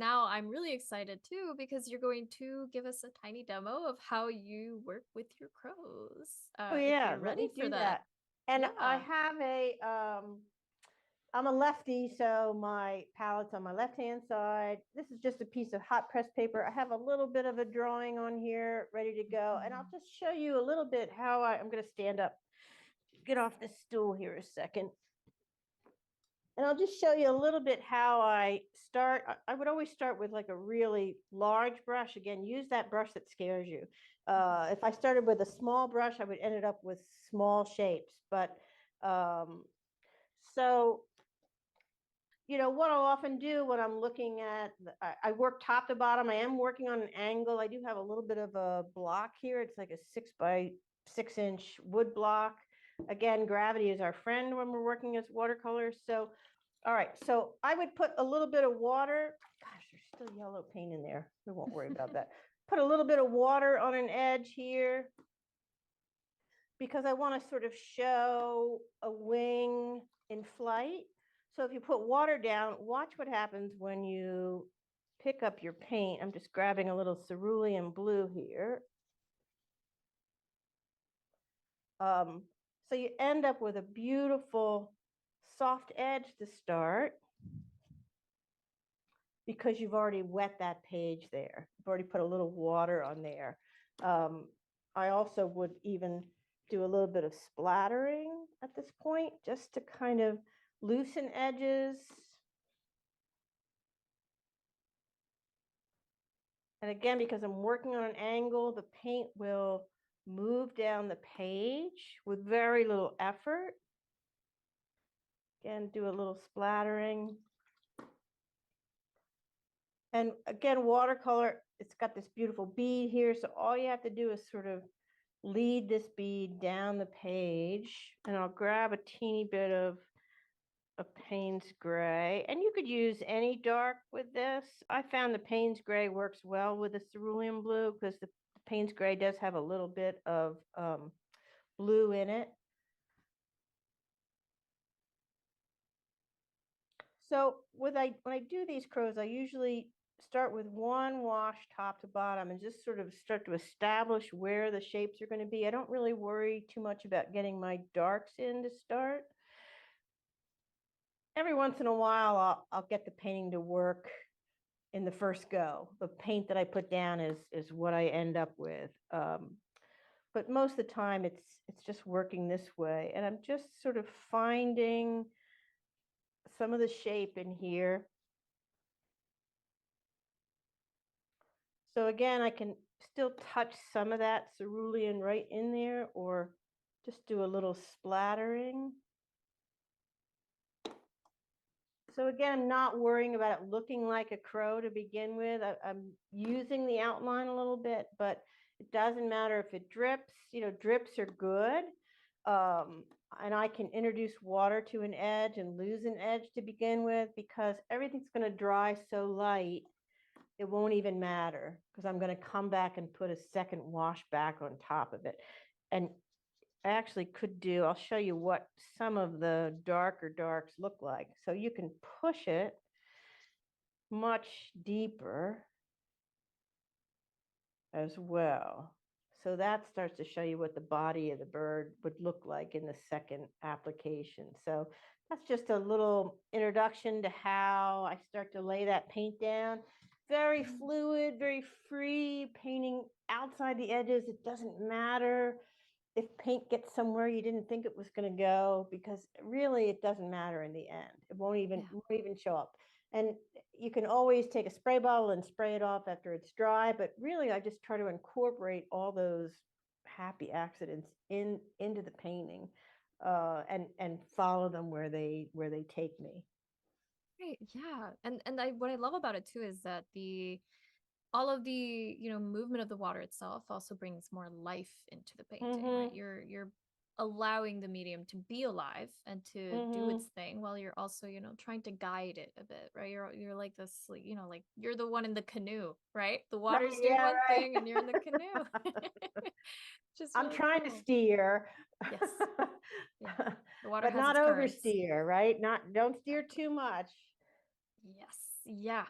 now I'm really excited too because you're going to give us a tiny demo of how you work with your crows. Oh If yeah, you're let ready me for do that. that. And I Yeah. have I'm a lefty, so my palette's on my left-hand side. This is just a piece of hot press paper. I have a little bit of a drawing on here ready to go. And I'll Mhm. just show you a little bit how I'm going to stand up, get off this stool here a second. And I'll just show you a little bit how I start. I would always start with like a really large brush. Again, use that brush that scares you. If I started with a small brush, I would end up with small shapes. But um, so what I'll often do when I'm looking at, I work top to bottom. I am working on an angle. I do have a little bit of a block here. It's like a 6 by 6 inch wood block. Again, gravity is our friend when we're working as watercolors. So, all right. So I would put a little bit of water. Gosh, there's still yellow paint in there. We won't worry about that. Put a little bit of water on an edge here because I want to sort of show a wing in flight. So if you put water down, watch what happens when you pick up your paint. I'm just grabbing a little cerulean blue here. So you end up with a beautiful soft edge to start because you've already wet that page there. You've already put a little water on there. I also would even do a little bit of splattering at this point just to kind of loosen edges. And again, because I'm working on an angle, the paint will move down the page with very little effort. Again, do a little splattering. And again, watercolor, it's got this beautiful bead here. So all you have to do is sort of lead this bead down the page. And I'll grab a teeny bit of Payne's Gray. And you could use any dark with this. I found the Payne's Gray works well with the cerulean blue because the Payne's Gray does have a little bit of blue in it. So when I do these crows, I usually start with one wash top to bottom and just sort of start to establish where the shapes are going to be. I don't really worry too much about getting my darks in to start. Every once in a while, I'll get the painting to work in the first go. The paint that I put down is what I end up with. But most of the time, it's just working this way, and I'm just sort of finding some of the shape in here. So again, I can still touch some of that cerulean right in there, or just do a little splattering. So again, I'm not worrying about it looking like a crow to begin with. I'm using the outline a little bit, but it doesn't matter if it drips. Drips are good. And I can introduce water to an edge and lose an edge to begin with because everything's going to dry so light, it won't even matter because I'm going to come back and put a second wash back on top of it. And I actually could do, I'll show you what some of the darker darks look like. So you can push it much deeper as well. So that starts to show you what the body of the bird would look like in the second application. So that's just a little introduction to how I start to lay that paint down. Very fluid, very free, painting outside the edges. It doesn't matter if paint gets somewhere you didn't think it was going to go because really it doesn't matter in the end. It won't even show up. And you can always take a spray bottle and spray it off after it's dry, but really I just try to incorporate all those happy accidents into the painting and follow them where they take me. Right. Yeah. And what I love about it too is that the all of the movement of the water itself also brings more life into the painting, right? Mm-hmm. You're allowing the medium to be alive and to do Mm-hmm. its thing while you're also trying to guide it a bit, right? You're like this, like, like you're the one in the canoe, right? The Right, water's doing yeah, one right. thing and you're in the canoe. Just I'm really trying to cool. steer. Yes. Yeah. The water But has not its currents. oversteer, right? Don't steer too much. Yes. Yeah.